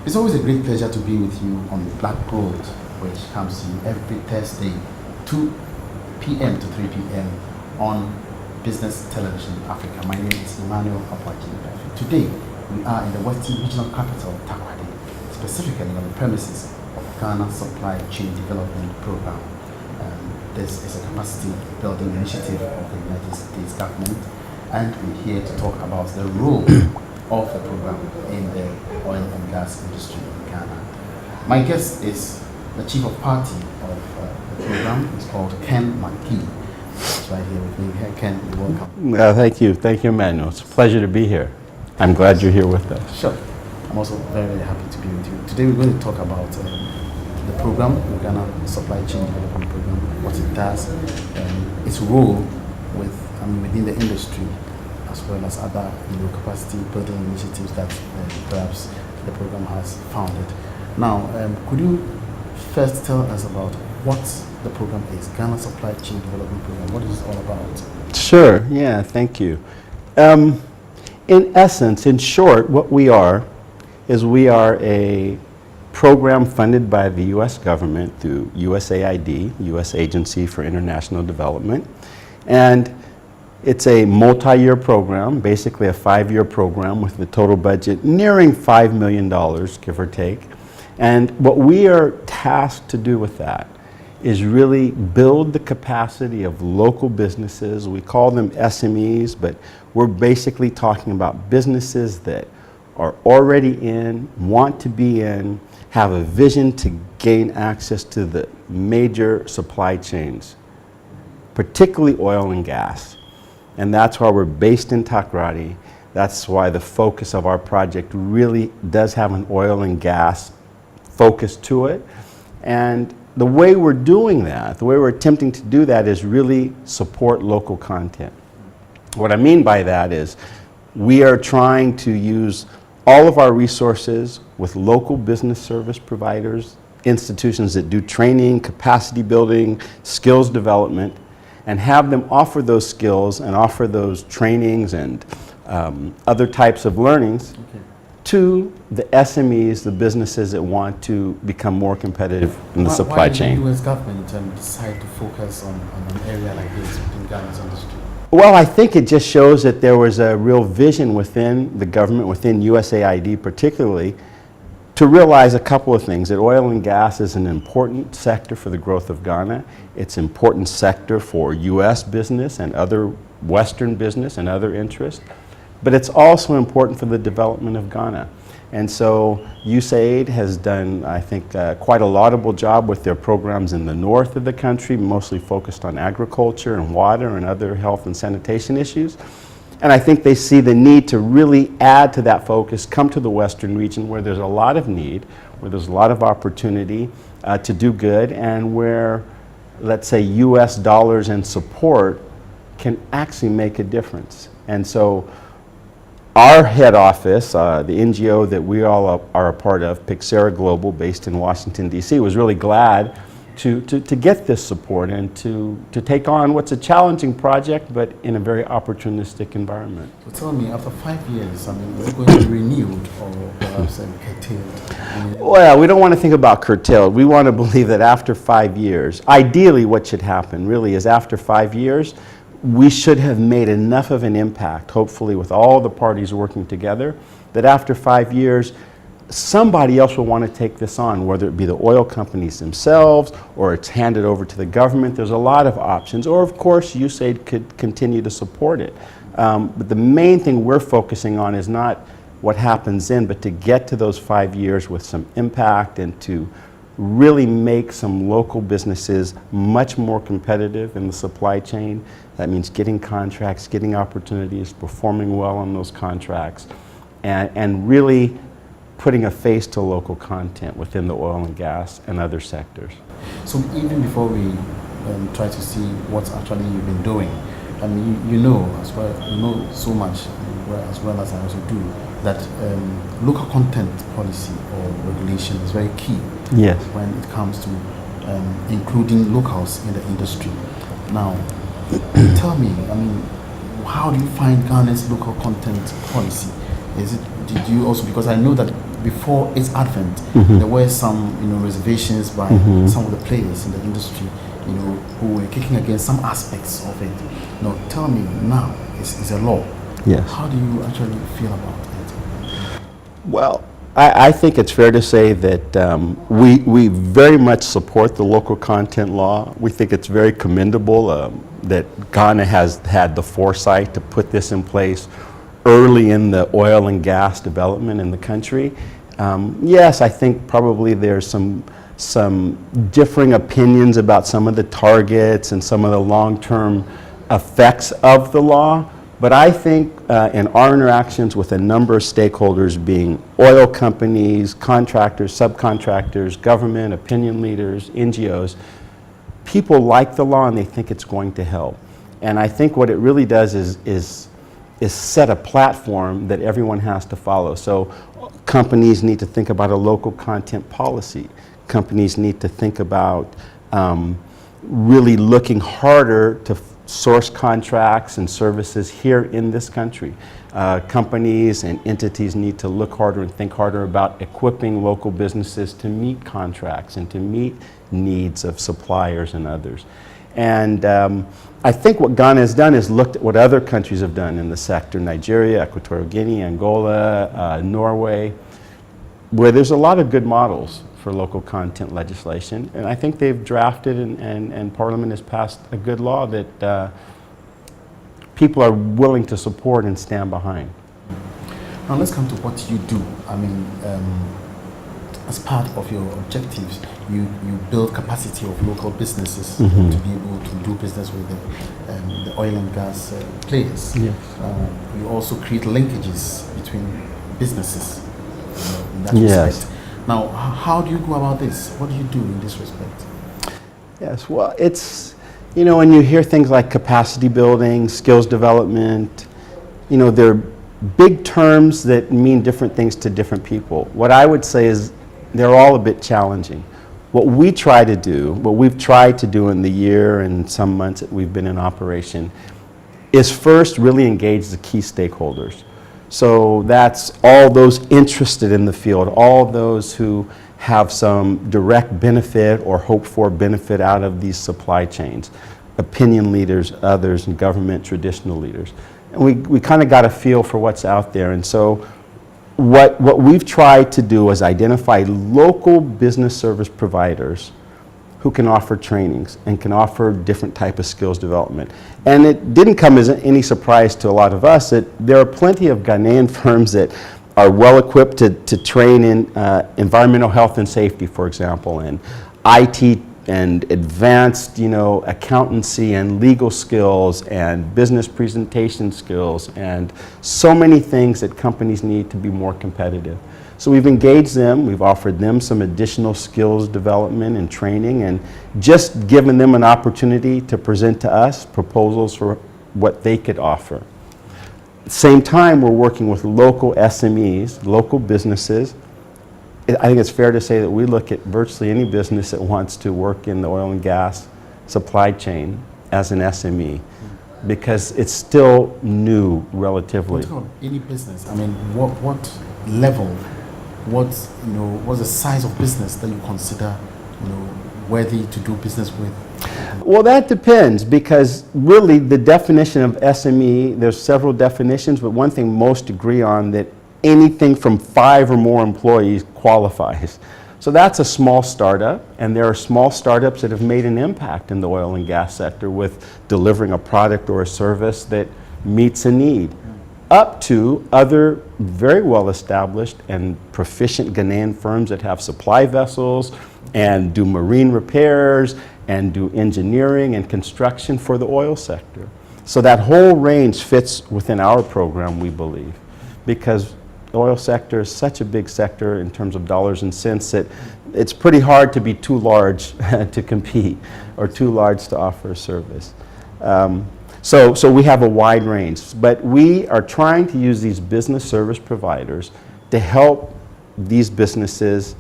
It's always a great pleasure to be with you on Black Gold, which comes to you every Thursday, 2 p.m. to 3 p.m. on Business Television Africa. My name is Emmanuel Apwaji. Today, we are in the Western Regional Capital, Takoradi, specifically on the premises of Ghana Supply Chain Development Program. This is a capacity building initiative of the United States government, and we're here to talk about the role of the program in the oil and gas industry in Ghana. My guest is the chief of party of the program. It's called Ken McKee. It's right here with me. Hey, Ken, you're welcome. Thank you, Emmanuel. It's a pleasure to be here. I'm glad you're here with us. Sure. I'm also very, very happy to be with you. Today we're going to talk about the program, the Ghana Supply Chain Development Program, what it does, its role within the industry, as well as other capacity building initiatives that perhaps the program has founded. Now, could you first tell us about what the program is, Ghana Supply Chain Development Program? What is it all about? Sure, yeah, thank you. In essence, in short, what we are is we are a program funded by the U.S. government through USAID, U.S. Agency for International Development. And it's a multi-year program, basically a 5-year program with the total budget nearing $5 million, give or take. And what we are tasked to do with that is really build the capacity of local businesses. We call them SMEs, but we're basically talking about businesses that are already in, want to be in, have a vision to gain access to the major supply chains, particularly oil and gas. And that's why we're based in Takoradi. That's why the focus of our project really does have an oil and gas focus to it. And the way we're doing that, the way we're attempting to do that is really support local content. What I mean by that is we are trying to use all of our resources with local business service providers, institutions that do training, capacity building, skills development, and have them offer those skills and offer those trainings and other types of learnings to the SMEs, the businesses that want to become more competitive in the supply chain. Why did the U.S. government decide to focus on an area like this in Ghana's industry? Well, I think it just shows that there was a real vision within the government, within USAID particularly, to realize a couple of things, that oil and gas is an important sector for the growth of Ghana. It's an important sector for U.S. business and other Western business and other interests, but it's also important for the development of Ghana. And so USAID has done, I think, quite a laudable job with their programs in the north of the country, mostly focused on agriculture and water and other health and sanitation issues. And I think they see the need to really add to that focus, come to the western region where there's a lot of need, where there's a lot of opportunity to do good, and where, let's say, US dollars and support can actually make a difference. And so our head office, the NGO that we all are a part of, Pyxera Global, based in Washington, D.C., was really glad to get this support and to take on what's a challenging project, but in a very opportunistic environment. So tell me, after 5 years, is it going to be renewed or perhaps curtailed? Well, we don't want to think about curtailed. We want to believe that after 5 years, ideally what should happen really is after 5 years, we should have made enough of an impact, hopefully with all the parties working together, that after 5 years, somebody else will want to take this on, whether it be the oil companies themselves or it's handed over to the government. There's a lot of options. Or, of course, USAID could continue to support it. But the main thing we're focusing on is not what happens then, but to get to those 5 years with some impact and to really make some local businesses much more competitive in the supply chain. That means getting contracts, getting opportunities, performing well on those contracts, and really putting a face to local content within the oil and gas and other sectors. So even before we try to see what actually you've been doing, I mean, you know as well, you know so much, as well as I also do, that local content policy or regulation is very key. Yes. When it comes to including locals in the industry. Now, tell me, I mean, how do you find Ghana's local content policy? Did you also, because I know that before its advent, there were some, reservations by some of the players in the industry, who were kicking against some aspects of it. Now, tell me now, it's a law. Yes. How do you actually feel about it? Well, I think it's fair to say that we very much support the local content law. We think it's very commendable that Ghana has had the foresight to put this in place early in the oil and gas development in the country. Yes, I think probably there's some differing opinions about some of the targets and some of the long-term effects of the law. But I think in our interactions with a number of stakeholders, being oil companies, contractors, subcontractors, government, opinion leaders, NGOs, people like the law and they think it's going to help. And I think what it really does is set a platform that everyone has to follow. So companies need to think about a local content policy. Companies need to think about really looking harder to source contracts and services here in this country. Companies and entities need to look harder and think harder about equipping local businesses to meet contracts and to meet needs of suppliers and others. And I think what Ghana has done is looked at what other countries have done in the sector, Nigeria, Equatorial Guinea, Angola, Norway, where there's a lot of good models for local content legislation. And I think they've drafted and Parliament has passed a good law that people are willing to support and stand behind. Now let's come to what you do. I mean, as part of your objectives, you build capacity of local businesses to be able to do business with the oil and gas players. Yes. You also create linkages between businesses in that Yes. respect. Now, how do you go about this? What do you do in this respect? Yes, well, it's, when you hear things like capacity building, skills development, they're big terms that mean different things to different people. What I would say is they're all a bit challenging. What we've tried to do in the year and some months that we've been in operation is first really engage the key stakeholders. So that's all those interested in the field, all those who have some direct benefit or hope for benefit out of these supply chains, opinion leaders, others, and government traditional leaders. And we kind of got a feel for what's out there. And so what we've tried to do is identify local business service providers who can offer trainings and can offer different type of skills development. And it didn't come as any surprise to a lot of us that there are plenty of Ghanaian firms that are well equipped to train in environmental health and safety, for example, and IT and advanced, accountancy and legal skills and business presentation skills and so many things that companies need to be more competitive. So we've engaged them, we've offered them some additional skills development and training and just given them an opportunity to present to us proposals for what they could offer. At the same time, we're working with local SMEs, local businesses. I think it's fair to say that we look at virtually any business that wants to work in the oil and gas supply chain as an SME because it's still new relatively. Any business, I mean, what level, what's the size of business that you consider, worthy to do business with? Well, that depends because really the definition of SME, there's several definitions, but one thing most agree on that anything from 5 or more employees qualifies. So that's a small startup, and there are small startups that have made an impact in the oil and gas sector with delivering a product or a service that meets a need, up to other very well established and proficient Ghanaian firms that have supply vessels and do marine repairs and do engineering and construction for the oil sector. So that whole range fits within our program, we believe, because the oil sector is such a big sector in terms of dollars and cents that it's pretty hard to be too large to compete or too large to offer a service. So we have a wide range, but we are trying to use these business service providers to help these businesses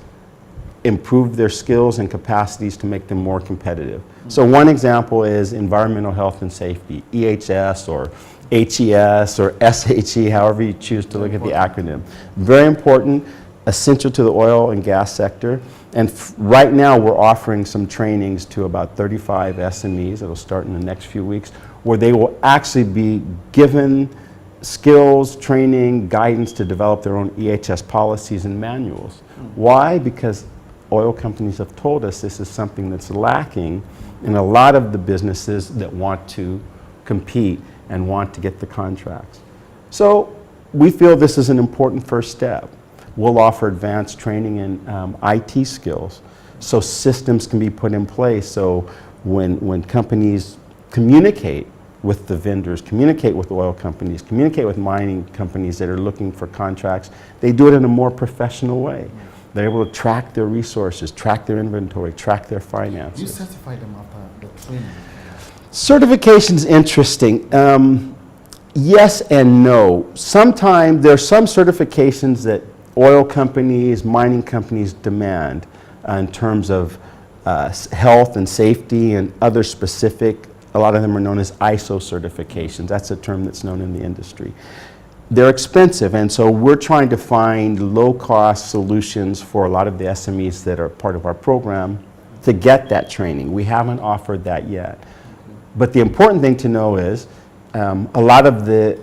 improve their skills and capacities to make them more competitive. So one example is environmental health and safety, EHS or HES or SHE, however you choose to look at the acronym. Very important. essential to the oil and gas sector. And right now we're offering some trainings to about 35 SMEs. It'll start in the next few weeks, where they will actually be given skills, training, guidance to develop their own EHS policies and manuals. Why? Because oil companies have told us this is something that's lacking in a lot of the businesses that want to compete and want to get the contracts. So we feel this is an important first step. We'll offer advanced training in IT skills, so systems can be put in place, so when companies communicate with the vendors, communicate with oil companies, communicate with mining companies that are looking for contracts, they do it in a more professional way. They're able to track their resources, track their inventory, track their finances. You certify them after the training? Certification's interesting. Yes and no. Sometimes there's some certifications that oil companies, mining companies demand in terms of health and safety and other specific, a lot of them are known as ISO certifications. That's a term that's known in the industry. They're expensive, and so we're trying to find low-cost solutions for a lot of the SMEs that are part of our program to get that training. We haven't offered that yet. But the important thing to know is a lot of the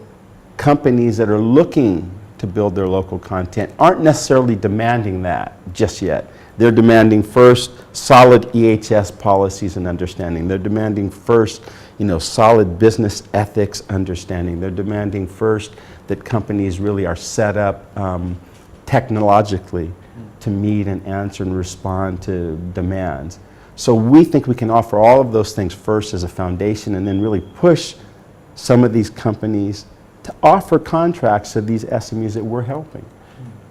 companies that are looking to build their local content aren't necessarily demanding that just yet. They're demanding first solid EHS policies and understanding. They're demanding first, solid business ethics understanding. They're demanding first that companies really are set up technologically to meet and answer and respond to demands. So we think we can offer all of those things first as a foundation, and then really push some of these companies to offer contracts to these SMEs that we're helping.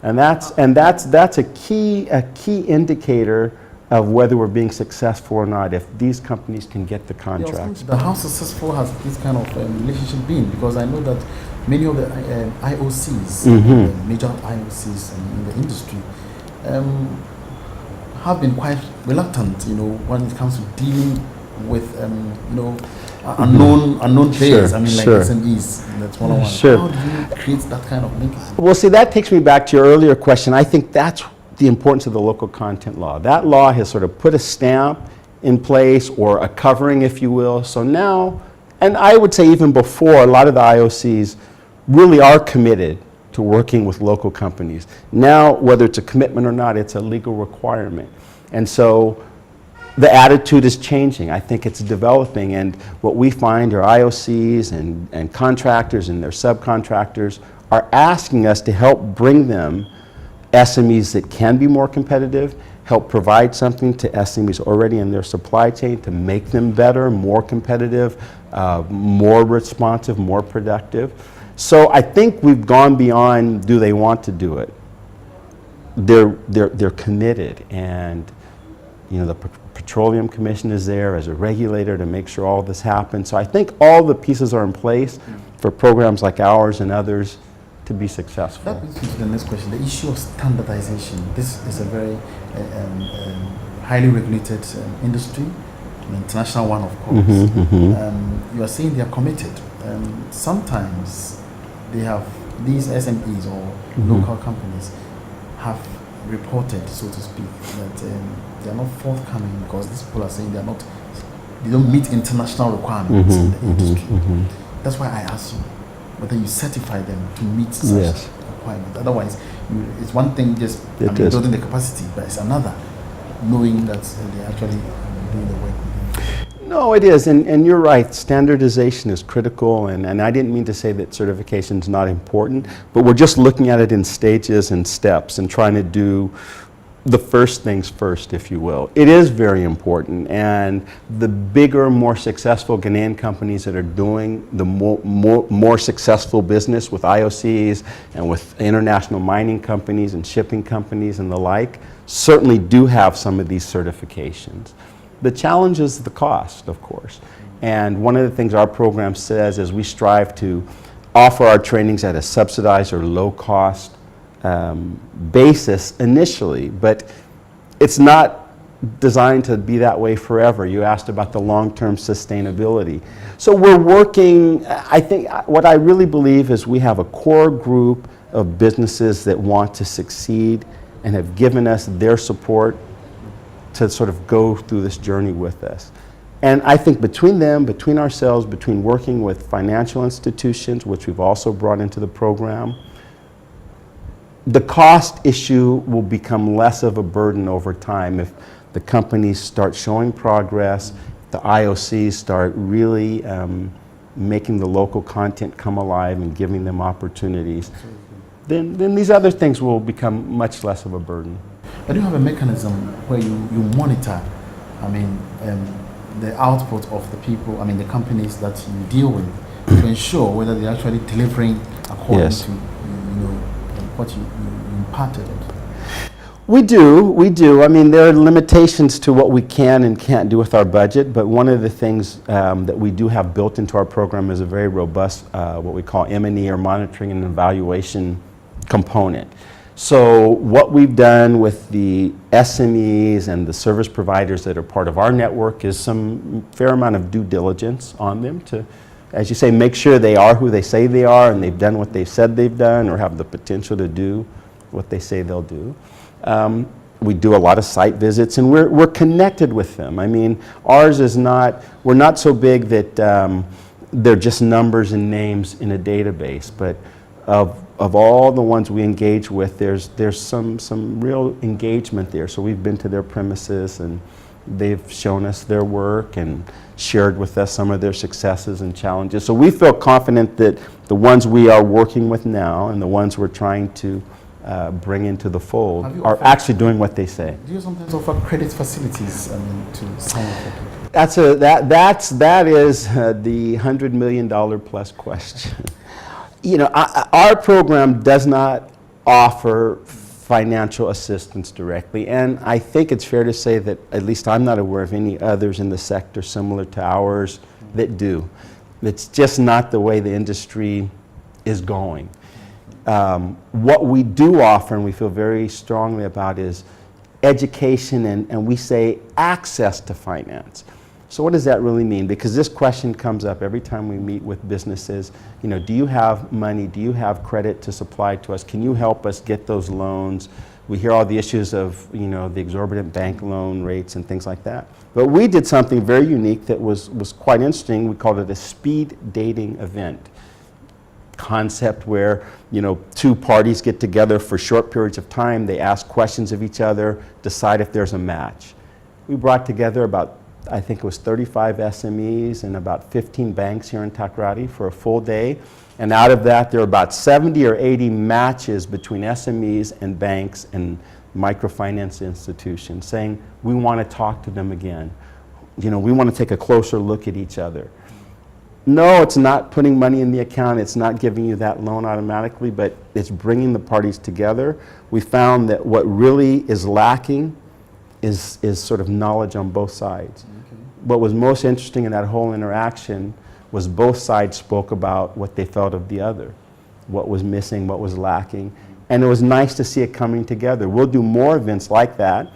And that's a key indicator of whether we're being successful or not, if these companies can get the contracts. But how successful has this kind of relationship been? Because I know that many of the IOCs, major IOCs in the industry, have been quite reluctant, when it comes to dealing with, unknown players. Sure, like SMEs. That's one-on-one. Sure. How do you create that kind of linkage? Well, see, that takes me back to your earlier question. I think that's the importance of the local content law. That law has sort of put a stamp in place, or a covering, if you will. So now, and I would say even before, a lot of the IOCs really are committed to working with local companies. Now, whether it's a commitment or not, it's a legal requirement. And so the attitude is changing. I think it's developing, and what we find are IOCs and contractors and their subcontractors are asking us to help bring them SMEs that can be more competitive, help provide something to SMEs already in their supply chain to make them better, more competitive, more responsive, more productive. So I think we've gone beyond, do they want to do it? They're committed, and the Petroleum Commission is there as a regulator to make sure all this happens. So I think all the pieces are in place for programs like ours and others to be successful. That brings me to the next question, the issue of standardization. This is a very highly regulated industry, an international one, of course. You are saying they are committed. Sometimes they have, these SMEs or local companies have reported, so to speak, that they are not forthcoming because these people are saying they don't meet international requirements in the industry. That's why I asked you whether you certify them to meet such requirements. Otherwise, it's one thing just building the capacity, but it's another knowing that they're actually doing the work. No, it is, and you're right. Standardization is critical, and I didn't mean to say that certification is not important, but we're just looking at it in stages and steps and trying to do the first things first, if you will. It is very important, and the bigger, more successful Ghanaian companies that are doing the more successful business with IOCs and with international mining companies and shipping companies and the like certainly do have some of these certifications. The challenge is the cost, of course. And one of the things our program says is we strive to offer our trainings at a subsidized or low-cost basis initially, but it's not designed to be that way forever. You asked about the long-term sustainability. So we're working, I think what I really believe is we have a core group of businesses that want to succeed and have given us their support to sort of go through this journey with us. And I think between them, between ourselves, between working with financial institutions, which we've also brought into the program, the cost issue will become less of a burden over time if the companies start showing progress, the IOCs start really making the local content come alive and giving them opportunities. Then these other things will become much less of a burden. But you have a mechanism where you monitor, the output of the people, the companies that you deal with, to ensure whether they're actually delivering according to what you imparted. We do. There are limitations to what we can and can't do with our budget, but one of the things that we do have built into our program is a very robust, what we call M&E, or monitoring and evaluation component. So what we've done with the SMEs and the service providers that are part of our network is some fair amount of due diligence on them to, as you say, make sure they are who they say they are and they've done what they've said they've done or have the potential to do what they say they'll do. We do a lot of site visits and we're connected with them. Ours is not, we're not so big that they're just numbers and names in a database, but of all the ones we engage with, there's some real engagement there. So we've been to their premises and they've shown us their work and shared with us some of their successes and challenges. So we feel confident that the ones we are working with now and the ones we're trying to bring into the fold are actually doing what they say. Do you sometimes offer credit facilities to some of the people? That is the $100 million plus question. Our program does not offer financial assistance directly, and I think it's fair to say that at least I'm not aware of any others in the sector similar to ours that do. It's just not the way the industry is going. What we do offer, and we feel very strongly about, is education and we say access to finance. So what does that really mean? Because this question comes up every time we meet with businesses. Do you have money? Do you have credit to supply to us? Can you help us get those loans? We hear all the issues of the exorbitant bank loan rates and things like that. But we did something very unique that was quite interesting. We called it a speed dating event concept where two parties get together for short periods of time. They ask questions of each other, decide if there's a match. We brought together about, I think it was 35 SMEs and about 15 banks here in Takoradi for a full day. And out of that, there were about 70 or 80 matches between SMEs and banks and microfinance institutions saying, we want to talk to them again. We want to take a closer look at each other. No, it's not putting money in the account. It's not giving you that loan automatically, but it's bringing the parties together. We found that what really is lacking is sort of knowledge on both sides. Okay. What was most interesting in that whole interaction was both sides spoke about what they felt of the other, what was missing, what was lacking, and it was nice to see it coming together. We'll do more events like that,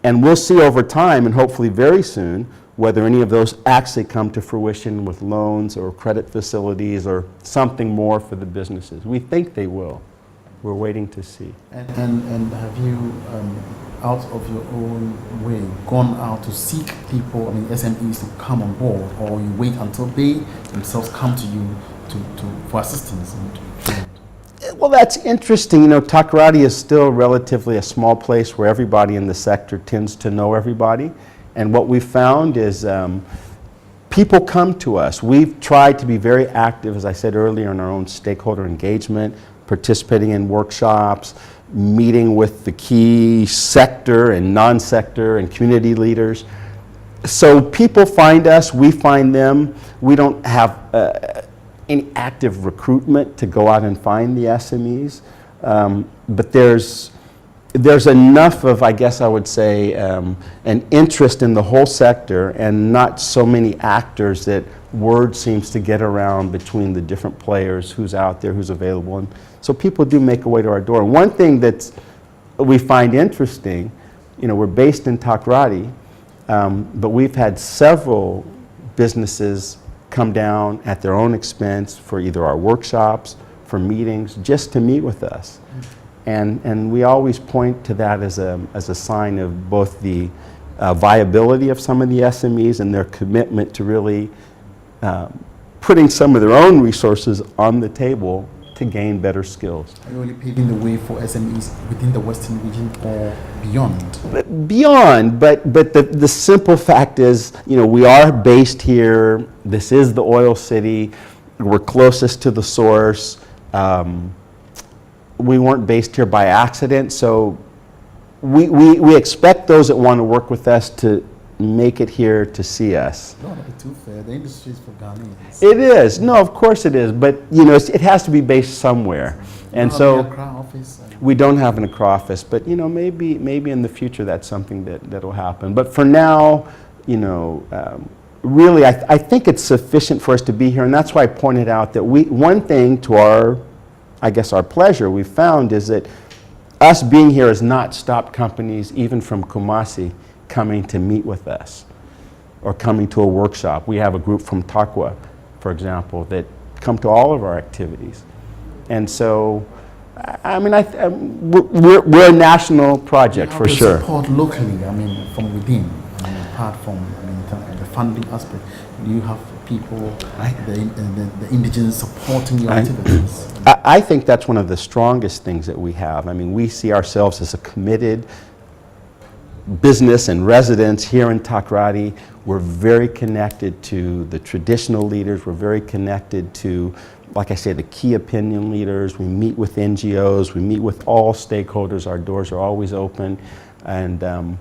and we'll see over time, and hopefully very soon, whether any of those actually come to fruition with loans or credit facilities or something more for the businesses. We think they will. We're waiting to see. And have you, out of your own way, gone out to seek people, SMEs to come on board, or you wait until they themselves come to you for assistance? Well, that's interesting. Takoradi is still relatively a small place where everybody in the sector tends to know everybody. And what we found is people come to us. We've tried to be very active, as I said earlier, in our own stakeholder engagement, participating in workshops, meeting with the key sector and non-sector and community leaders. So people find us, we find them. We don't have any active recruitment to go out and find the SMEs, but there's enough of, I guess I would say, an interest in the whole sector and not so many actors that word seems to get around between the different players, who's out there, who's available. And so people do make a way to our door. And one thing that we find interesting, we're based in Takoradi, but we've had several businesses come down at their own expense for either our workshops, for meetings, just to meet with us. And we always point to that as a sign of both the viability of some of the SMEs and their commitment to really putting some of their own resources on the table to gain better skills. Are you really paving the way for SMEs within the Western region or beyond? Beyond, but the simple fact is, you know, we are based here. This is the oil city. We're closest to the source. We weren't based here by accident, so we expect those that want to work with us to make it here to see us. Don't be too fair. The industry is for Ghanaians. It is. No, of course it is. But, you know, it has to be based somewhere. And so we don't have an Accra office, but, you know, maybe in the future that's something that'll happen. But for now, you know, really, I think it's sufficient for us to be here. And that's why I pointed out that one thing to our, I guess, our pleasure we found is that us being here has not stopped companies, even from Kumasi, coming to meet with us or coming to a workshop. We have a group from Takwa, for example, that come to all of our activities. And so, I mean, we're a national project for sure. Support locally, I mean, from within, I mean, apart from the funding aspect, do you have people, the indigenous supporting your activities? I think that's one of the strongest things that we have. I mean, we see ourselves as a committed business and residents here in Takoradi. We're very connected to the traditional leaders. We're very connected to, like I say, the key opinion leaders. We meet with NGOs. We meet with all stakeholders. Our doors are always open. And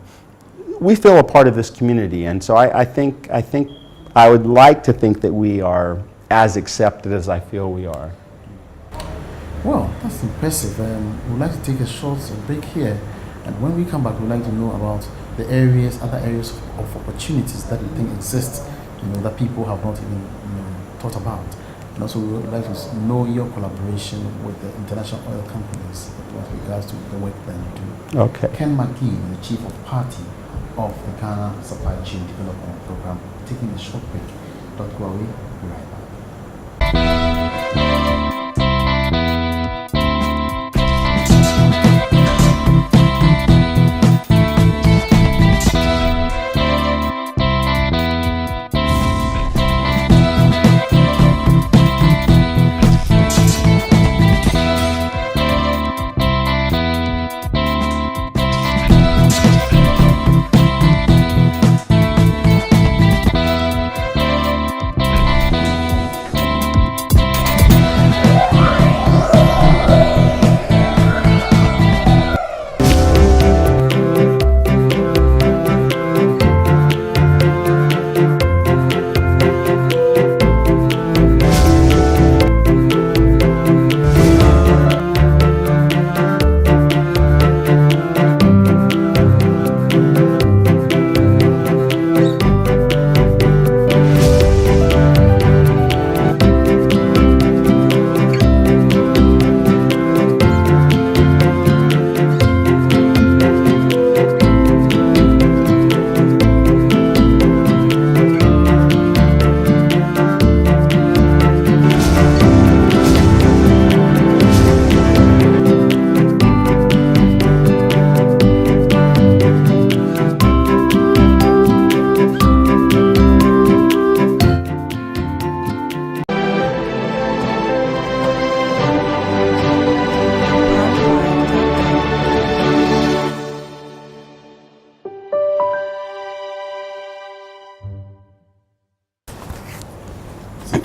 we feel a part of this community. And so I think I would like to think that we are as accepted as I feel we are. Well, that's impressive. We'd like to take a short break here. And when we come back, we'd like to know about the other areas of opportunities that we think exist, you know, that people have not even thought about. And also, we would like to know your collaboration with the international oil companies with regards to the work that you do. Okay. Ken McGee, the Chief of Party of the Ghana Supply Chain Development Program, taking a short break. Dr. Gwawe, we'll be right back.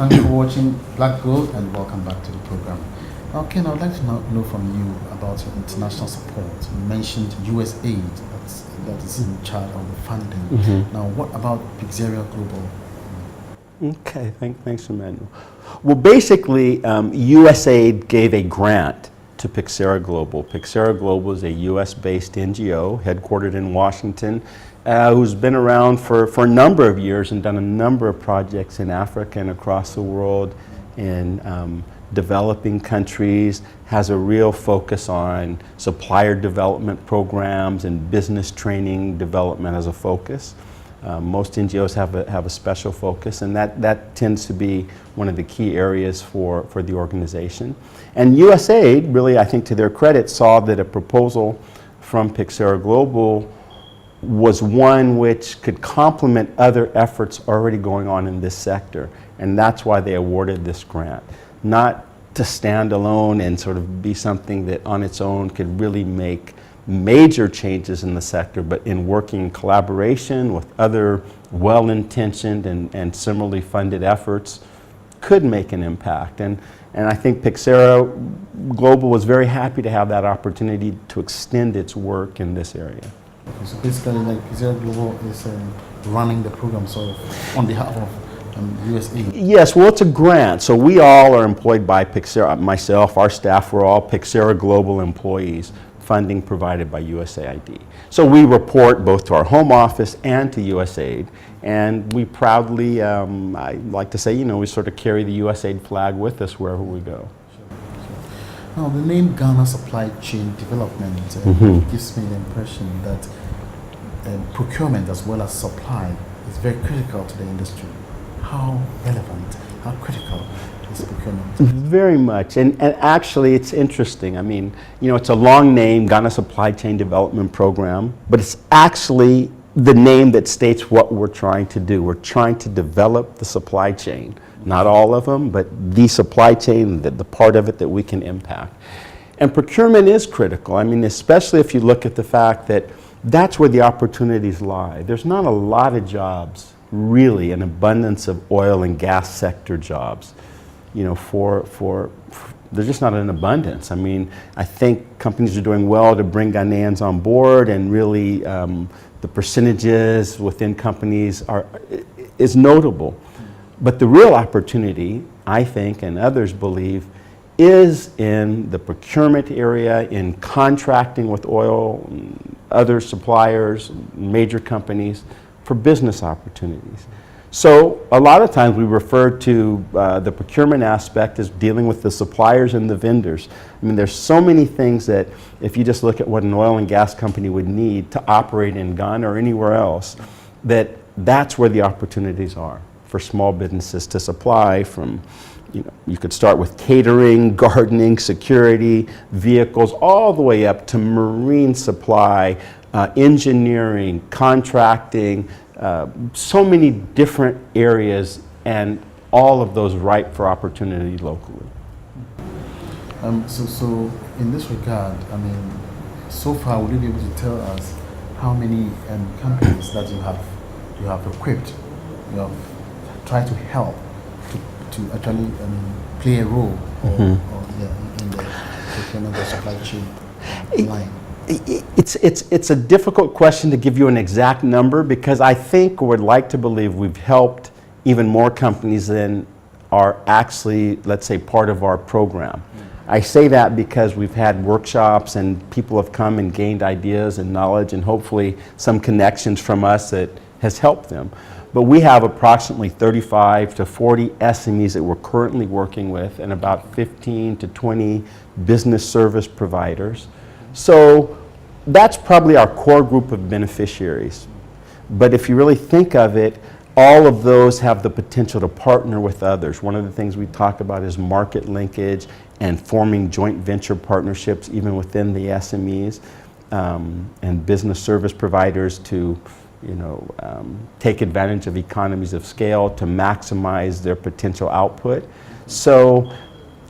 Thank you for watching Black Gold and welcome back to the program. Now, Ken, I would like to know from you about your international support. You mentioned USAID, that is in charge of the funding. Mm-hmm. Now, what about Pixaria Global? Okay, thanks, Emmanuel. Well, basically, USAID gave a grant to Pixaria Global. Pixaria Global is a US-based NGO headquartered in Washington, who's been around for a number of years and done a number of projects in Africa and across the world in developing countries, has a real focus on supplier development programs and business training development as a focus. Most NGOs have a special focus, and that tends to be one of the key areas for the organization. And USAID, really, I think to their credit, saw that a proposal from Pyxera Global was one which could complement other efforts already going on in this sector. And that's why they awarded this grant. Not to stand alone and sort of be something that on its own could really make major changes in the sector, but in working in collaboration with other well-intentioned and similarly funded efforts could make an impact. And I think Pyxera Global was very happy to have that opportunity to extend its work in this area. So basically, like Pyxera Global is running the program sort of on behalf of USAID. Yes, well, it's a grant. So we all are employed by Pyxera. Myself, our staff, we're all Pyxera Global employees, funding provided by USAID. So we report both to our home office and to USAID, and we proudly, I like to say, you know, we sort of carry the USAID flag with us wherever we go. Now, the name Ghana Supply Chain Development gives me the impression that procurement as well as supply is very critical to the industry. How relevant, how critical is procurement? Very much, and actually it's interesting. I mean, you know, it's a long name, Ghana Supply Chain Development Program, but it's actually the name that states what we're trying to do. We're trying to develop the supply chain. Not all of them, but the supply chain, the part of it that we can impact. And procurement is critical. I mean, especially if you look at the fact that that's where the opportunities lie. There's not a lot of jobs, really, an abundance of oil and gas sector jobs. You know, there's just not an abundance. I mean, I think companies are doing well to bring Ghanaians on board, and really the percentages within companies is notable. But the real opportunity, I think, and others believe, is in the procurement area, in contracting with oil, and other suppliers, major companies, for business opportunities. So a lot of times we refer to the procurement aspect as dealing with the suppliers and the vendors. I mean, there's so many things that if you just look at what an oil and gas company would need to operate in Ghana or anywhere else, that's where the opportunities are for small businesses to supply from, you know, you could start with catering, gardening, security, vehicles, all the way up to marine supply, engineering, contracting, so many different areas, and all of those ripe for opportunity locally. So in this regard, I mean, so far, would you be able to tell us how many companies that you have equipped, you have tried to help to actually play a role in the procurement of supply chain line? It's a difficult question to give you an exact number, because I think or would like to believe we've helped even more companies than are actually, let's say, part of our program. I say that because we've had workshops and people have come and gained ideas and knowledge and hopefully some connections from us that has helped them. But we have approximately 35 to 40 SMEs that we're currently working with, and about 15 to 20 business service providers. So that's probably our core group of beneficiaries. But if you really think of it, all of those have the potential to partner with others. One of the things we talk about is market linkage and forming joint venture partnerships even within the SMEs and business service providers to take advantage of economies of scale to maximize their potential output. So,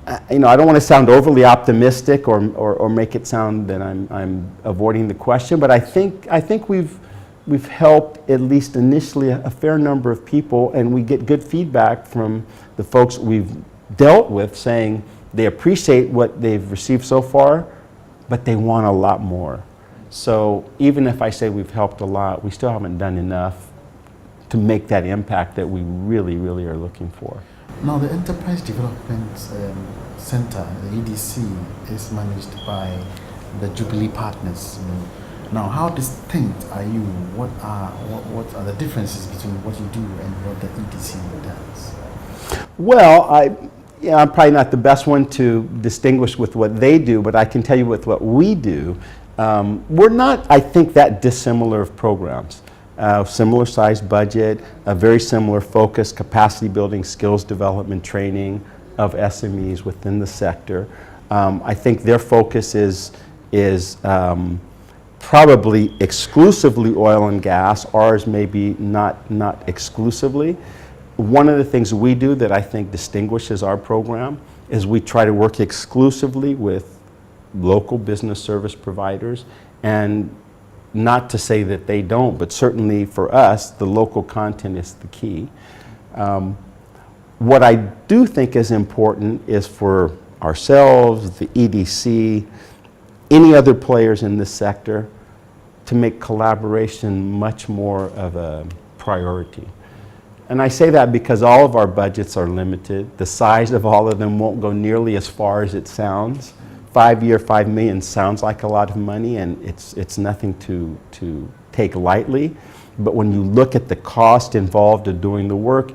I don't want to sound overly optimistic or make it sound that I'm avoiding the question, but I think we've helped at least initially a fair number of people, and we get good feedback from the folks we've dealt with saying they appreciate what they've received so far, but they want a lot more. So even if I say we've helped a lot, we still haven't done enough to make that impact that we really, really are looking for. Now, the Enterprise Development Center, the EDC, is managed by the Jubilee Partners. Now, how distinct are you? What are the differences between what you do and what the EDC does? Well, I'm probably not the best one to distinguish with what they do, but I can tell you with what we do. We're not, I think, that dissimilar of programs. similar sized budget, a very similar focus, capacity building, skills development, training of SMEs within the sector. I think their focus is probably exclusively oil and gas. Ours maybe not exclusively. One of the things we do that I think distinguishes our program is we try to work exclusively with local business service providers, and not to say that they don't, but certainly for us, the local content is the key. What I do think is important is for ourselves, the EDC, any other players in this sector, to make collaboration much more of a priority. And I say that because all of our budgets are limited. The size of all of them won't go nearly as far as it sounds. 5-year, $5 million sounds like a lot of money, and it's nothing to take lightly. But when you look at the cost involved in doing the work,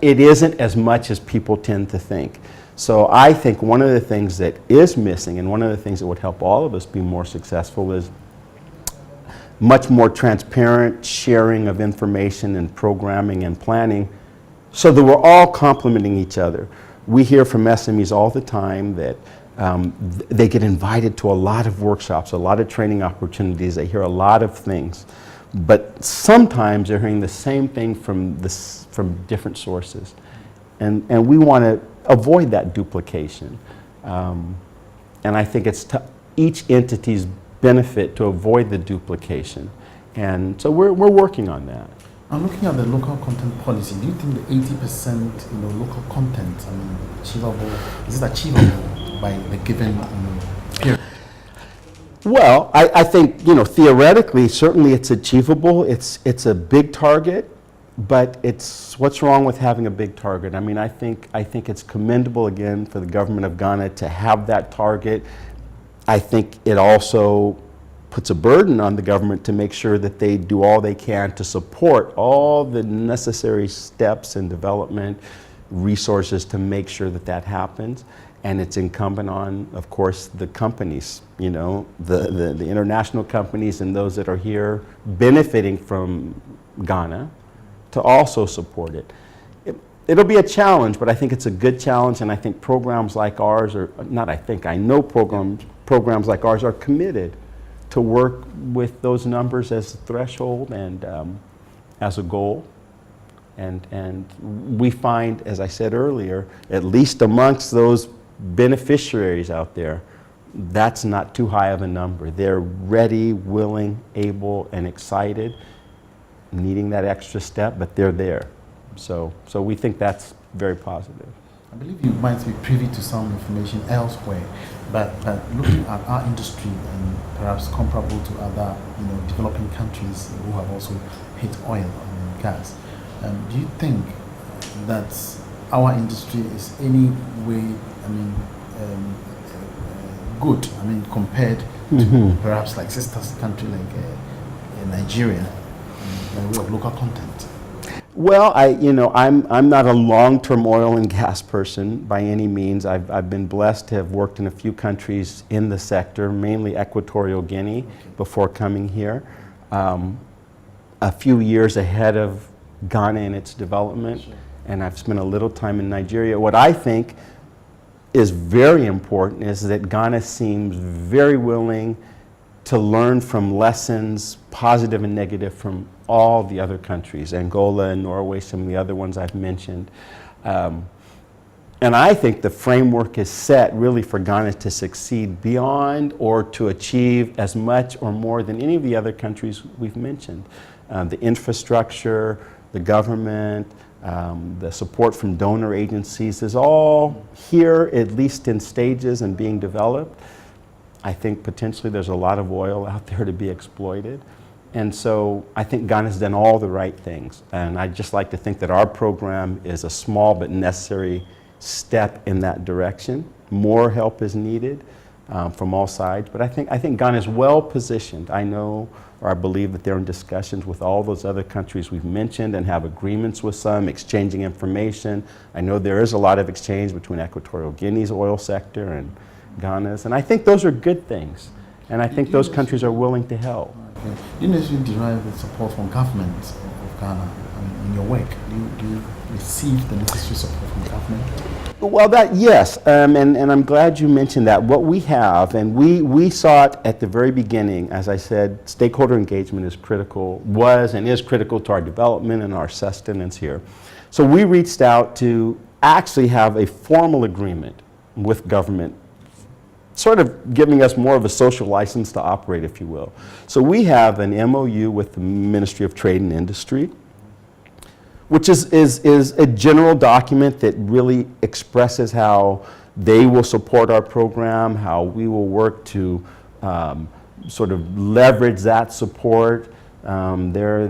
it isn't as much as people tend to think. So I think one of the things that is missing, and one of the things that would help all of us be more successful, is much more transparent sharing of information and programming and planning, so that we're all complementing each other. We hear from SMEs all the time that they get invited to a lot of workshops, a lot of training opportunities, they hear a lot of things, but sometimes they're hearing the same thing from different sources. And we want to avoid that duplication. And I think it's to each entity's benefit to avoid the duplication. And so we're working on that. I'm looking at the local content policy. Do you think the 80% local content, achievable? Is it achievable by the given period? Well, I think theoretically, certainly it's achievable. It's a big target, but it's what's wrong with having a big target? I think it's commendable again for the government of Ghana to have that target. I think it also puts a burden on the government to make sure that they do all they can to support all the necessary steps and development resources to make sure that that happens. And it's incumbent on, of course, the companies, the international companies and those that are here benefiting from Ghana to also support it. It'll be a challenge, but I think it's a good challenge, and I think programs like ours I know programs like ours are committed to work with those numbers as a threshold and as a goal. And we find, as I said earlier, at least amongst those beneficiaries out there, that's not too high of a number. They're ready, willing, able, and excited, needing that extra step, but they're there. So we think that's very positive. I believe you might be privy to some information elsewhere, but looking at our industry and perhaps comparable to other developing countries who have also hit oil and gas, do you think that our industry is any way good? Compared to perhaps like sister country like Nigeria, by way of local content. Well, I'm not a long-term oil and gas person by any means. I've been blessed to have worked in a few countries in the sector, mainly Equatorial Guinea, before coming here. A few years ahead of Ghana in its development, and I've spent a little time in Nigeria. What I think is very important is that Ghana seems very willing to learn from lessons, positive and negative, from all the other countries, Angola and Norway, some of the other ones I've mentioned. And I think the framework is set really for Ghana to succeed beyond or to achieve as much or more than any of the other countries we've mentioned. The infrastructure, the government, the support from donor agencies is all here, at least in stages and being developed. I think potentially there's a lot of oil out there to be exploited. And so I think Ghana's done all the right things. And I'd just like to think that our program is a small but necessary step in that direction. More help is needed from all sides. But I think Ghana is well positioned. I know, or I believe, that they're in discussions with all those other countries we've mentioned and have agreements with some, exchanging information. I know there is a lot of exchange between Equatorial Guinea's oil sector and Ghana's. And I think those are good things. And I think those countries are willing to help. Okay. Do you necessarily derive the support from government of Ghana? I mean, in your work, do you receive the necessary support from government? Well, yes, and I'm glad you mentioned that. What we have, and we saw it at the very beginning, as I said, stakeholder engagement is critical, was and is critical to our development and our sustenance here. So we reached out to actually have a formal agreement with government, sort of giving us more of a social license to operate, if you will. So we have an MOU with the Ministry of Trade and Industry, which is a general document that really expresses how they will support our program, how we will work to sort of leverage that support. They're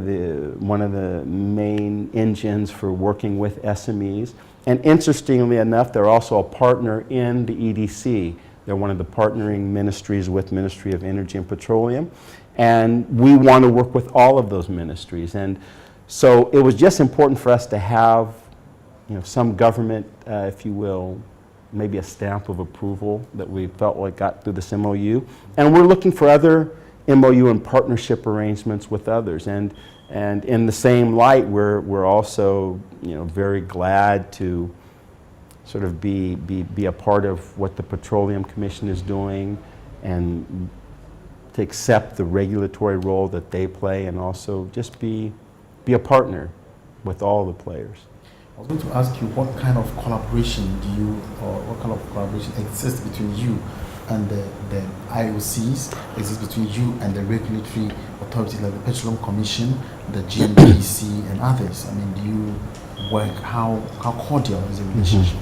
one of the main engines for working with SMEs. And interestingly enough, they're also a partner in the EDC. They're one of the partnering ministries with Ministry of Energy and Petroleum. And we want to work with all of those ministries. And so it was just important for us to have, some government, if you will, maybe a stamp of approval that we felt like got through this MOU. And we're looking for other MOU and partnership arrangements with others. And in the same light, we're also, very glad to sort of be a part of what the Petroleum Commission is doing and to accept the regulatory role that they play and also just be a partner with all the players. I was going to ask you what kind of collaboration exists between you and the IOCs, exists between you and the regulatory authorities like the Petroleum Commission, the GNPC and others. I mean, do you work, how cordial is the relationship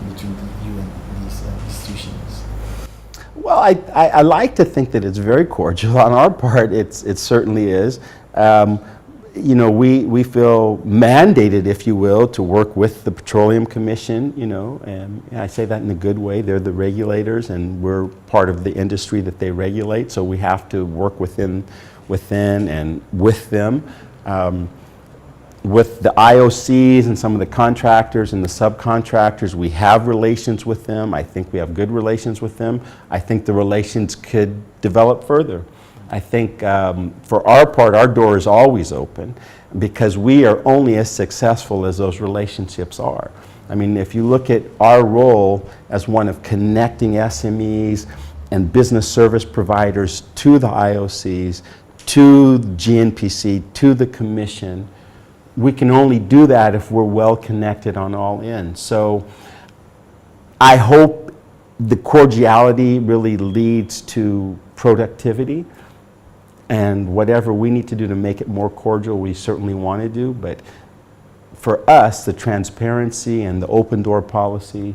between you and these institutions? Well, I like to think that it's very cordial. On our part, it certainly is. We feel mandated, if you will, to work with the Petroleum Commission, and I say that in a good way. They're the regulators and we're part of the industry that they regulate, so we have to work within and with them. With the IOCs and some of the contractors and the subcontractors, we have relations with them. I think we have good relations with them. I think the relations could develop further. I think for our part, our door is always open because we are only as successful as those relationships are. I mean, if you look at our role as one of connecting SMEs and business service providers to the IOCs, to GNPC, to the Commission, we can only do that if we're well connected on all ends. So I hope the cordiality really leads to productivity. And whatever we need to do to make it more cordial, we certainly want to do. But for us, the transparency and the open door policy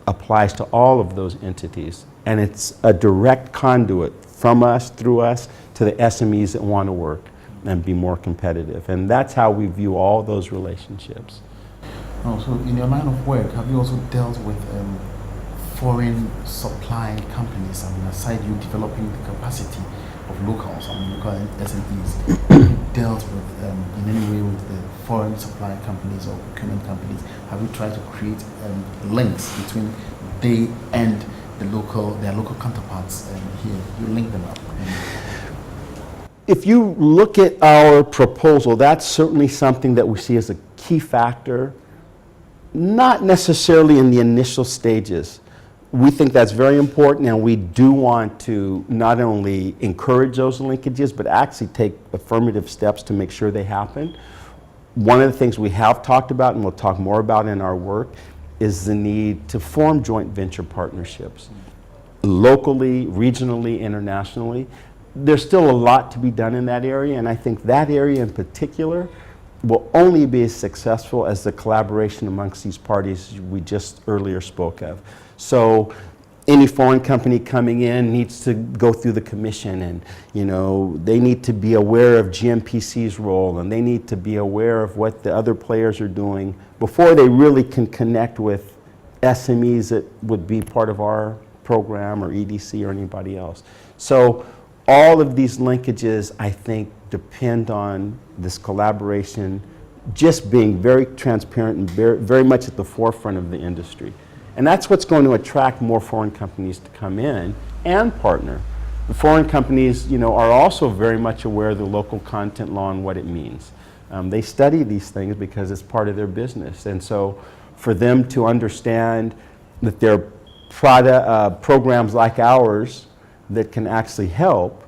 applies to all of those entities. And it's a direct conduit from us, through us, to the SMEs that want to work and be more competitive. And that's how we view all those relationships. Oh, so in your line of work, have you also dealt with foreign supply companies? I mean, aside you developing the capacity of locals, local SMEs, have you dealt with, in any way with the foreign supply companies or procurement companies? Have you tried to create links between they and their local counterparts here? You link them up. If you look at our proposal, that's certainly something that we see as a key factor, not necessarily in the initial stages. We think that's very important, and we do want to not only encourage those linkages, but actually take affirmative steps to make sure they happen. One of the things we have talked about, and we'll talk more about in our work, is the need to form joint venture partnerships, locally, regionally, internationally. There's still a lot to be done in that area, and I think that area in particular will only be as successful as the collaboration amongst these parties we just earlier spoke of. So any foreign company coming in needs to go through the Commission, and they need to be aware of GNPC's role, and they need to be aware of what the other players are doing before they really can connect with SMEs that would be part of our program or EDC or anybody else. So all of these linkages, I think, depend on this collaboration just being very transparent and very much at the forefront of the industry. And that's what's going to attract more foreign companies to come in and partner. The foreign companies, are also very much aware of the local content law and what it means. They study these things because it's part of their business. And so for them to understand that there are programs like ours that can actually help,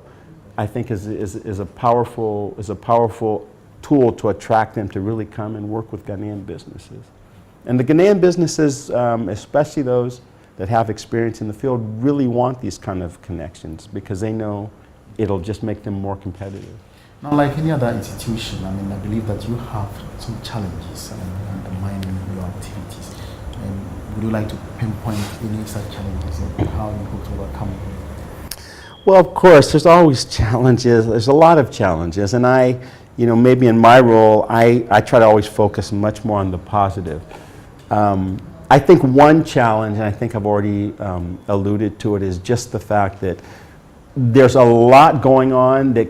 I think is a powerful tool to attract them to really come and work with Ghanaian businesses. And the Ghanaian businesses, especially those that have experience in the field, really want these kind of connections because they know it'll just make them more competitive. Now, like any other institution, I believe that you have some challenges undermining your activities. And would you like to pinpoint any such challenges and how you hope to overcome them? Well, of course, there's always challenges. There's a lot of challenges. And maybe in my role, I try to always focus much more on the positive. I think one challenge, and I think I've already alluded to it, is just the fact that there's a lot going on that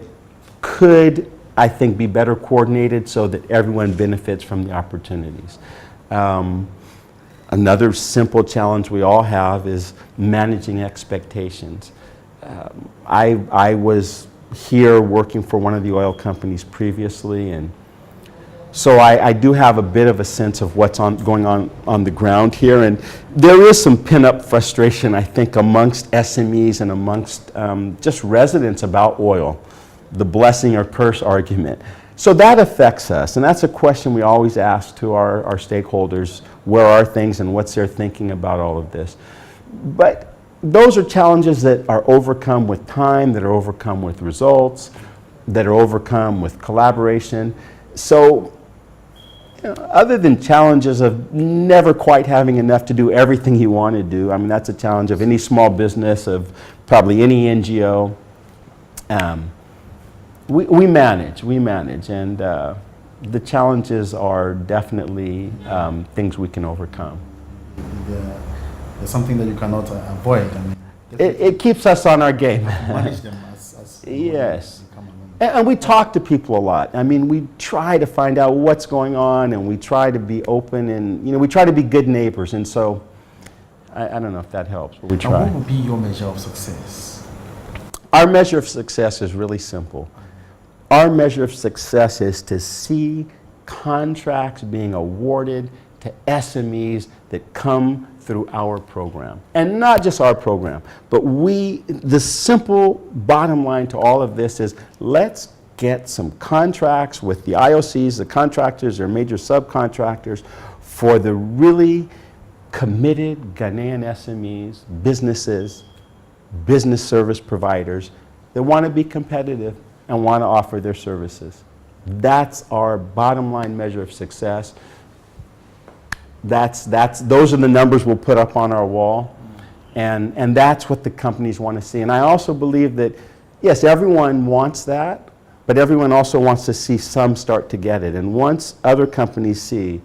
could, I think, be better coordinated so that everyone benefits from the opportunities. Another simple challenge we all have is managing expectations. I was here working for one of the oil companies previously, and so I do have a bit of a sense of what's going on the ground here, and there is some pin-up frustration, I think, amongst SMEs and amongst just residents about oil, the blessing or curse argument. So that affects us, and that's a question we always ask to our stakeholders: where are things and what's their thinking about all of this? But those are challenges that are overcome with time, that are overcome with results, that are overcome with collaboration. So, other than challenges of never quite having enough to do everything you want to do, that's a challenge of any small business, of probably any NGO. We manage, and the challenges are definitely things we can overcome. There's something that you cannot avoid. It keeps us on our game. Manage them as yes. And we talk to people a lot. We try to find out what's going on, and we try to be open, and we try to be good neighbors. And so, I don't know if that helps, but we try. And what would be your measure of success? Our measure of success is really simple. Our measure of success is to see contracts being awarded to SMEs that come through our program. And not just our program, but the simple bottom line to all of this is, let's get some contracts with the IOCs, the contractors, or major subcontractors, for the really committed Ghanaian SMEs, businesses, business service providers that want to be competitive and want to offer their services. That's our bottom line measure of success. Those are the numbers we'll put up on our wall, and that's what the companies want to see. And I also believe that, yes, everyone wants that, but everyone also wants to see some start to get it. And once other companies see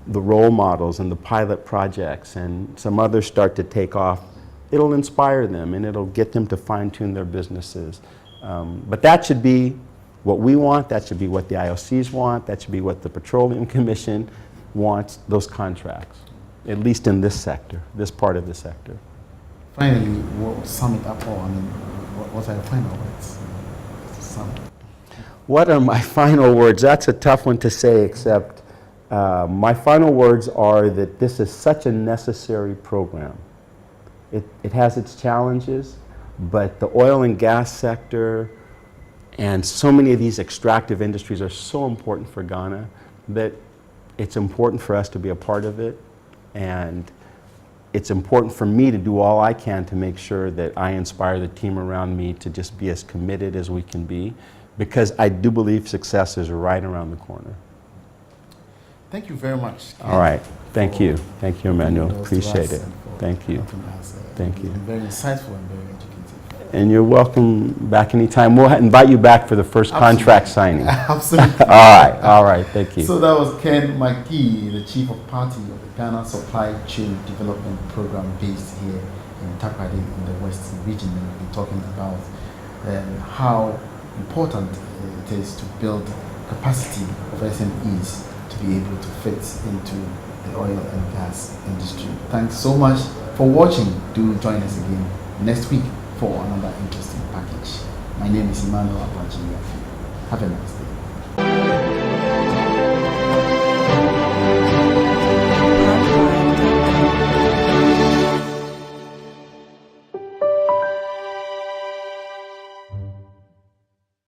the role models and the pilot projects and some others start to take off, it'll inspire them and it'll get them to fine-tune their businesses. But that should be what we want, that should be what the IOCs want, that should be what the Petroleum Commission wants, those contracts, at least in this sector, this part of the sector. Finally, we'll sum it up all. What are your final words? What are my final words? That's a tough one to say, except my final words are that this is such a necessary program. It has its challenges, but the oil and gas sector and so many of these extractive industries are so important for Ghana that it's important for us to be a part of it, and it's important for me to do all I can to make sure that I inspire the team around me to just be as committed as we can be, because I do believe success is right around the corner. Thank you very much, Ken. All right. Thank you. Thank you, Emmanuel. Appreciate it. Thank you. Thank you. Very insightful and very educative. And you're welcome back anytime. We'll invite you back for the first contract signing. Absolutely. All right. Thank you. So that was Ken McGee, the Chief of Party of the Ghana Supply Chain Development Program based here in Takoradi in the Western region. And we've been talking about how important it is to build capacity of SMEs to be able to fit into the oil and gas industry. Thanks so much for watching. Do join us again next week for for another interesting package. My name is Emmanuel Abwaji. Have a nice day.